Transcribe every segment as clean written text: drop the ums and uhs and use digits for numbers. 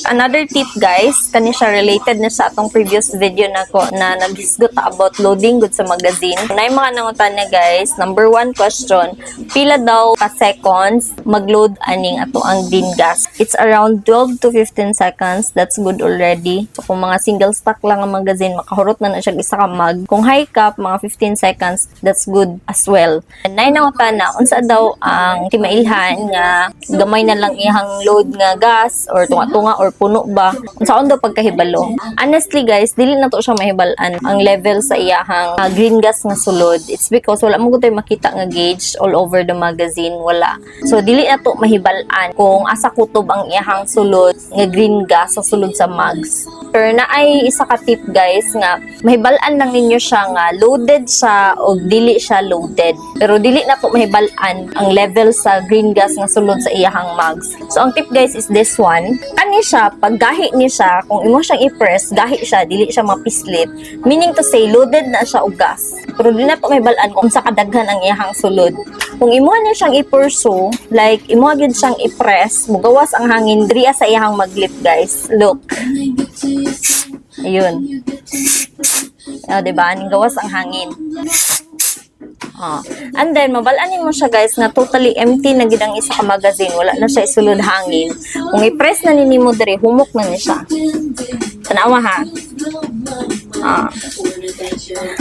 Another tip guys, kani siya related na sa atong previous video na ko na naghisgot about loading good sa magazine. Na yung mga nangutan na guys, number 1 question, pila daw ka seconds mag-load aning ato ang green gas? It's around 12 to 15 seconds. That's good already. So, kung mga single stock lang ang magazine, makahurot na siya isa ka mag. Kung high cap, mga 15 seconds, that's good as well. And na yung nangutan na, unsa daw ang timailhan nga gamay na lang ihang load nga gas or tunga-tunga or puno ba unsaon daw pagkahibalo. Honestly guys, dili na to siya mahibalan ang level sa iyahang green gas nga sulod. It's because wala mo gud makita nga gauge all over the magazine, wala. So dili na to mahibalan kung asa kutob ang iyahang sulod nga green gas sa sulod sa mags. Pero na ay isa ka tip guys nga mahibalan lang ninyo siya nga loaded siya o dili siya loaded. Pero dili na to mahibalan ang level sa green gas nga sulod sa iyahang mags. So ang tip guys is this one. Kani siya, pag gahi ni siya, kung imo siyang i-press, gahi siya, dili siya mapislit. Meaning to say, loaded na siya og gas. Pero di na to mahibalan kung sa kadaghan ang iyahang sulod. Kung imo na siyang i-pursue, like imo gyud siyang i-press, mugawas ang hangin diri sa iyahang maglit guys. Look. Ayun. Diba? Aning gawas ang hangin. And then, mabalaan mo siya guys na totally empty na gid ang isa ka magazine. Wala na siya isulod hangin. Kung i-press na ninimo diri, humok na ni siya. Tanawa ha.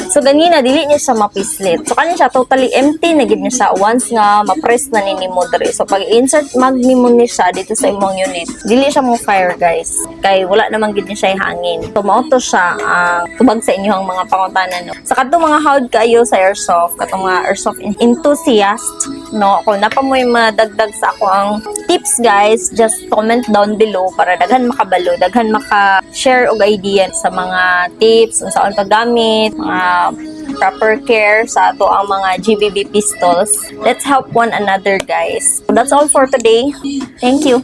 So, ganina, dili niya siya mapislit. So, kanin siya totally empty na gid niya siya once nga ma-press na ninimo diri. So, pag insert mag nimo ni siya dito sa imong unit, dili siya mo fire guys. Kay wala naman gid niya siya hangin. So, mauto siya tubag sa inyong mga pangutanan. No? Sa kadto mga hawd kayo sa airsoft, katong mga airsoft enthusiast, no? Kung napa mo yung madagdag sa ako ang tips guys, just comment down below para daghan makabalo, daghan maka-share og idea sa mga tips, unsaon paggamit, mga proper care sa ato ang mga GBB pistols. Let's help one another guys. So that's all for today. Thank you.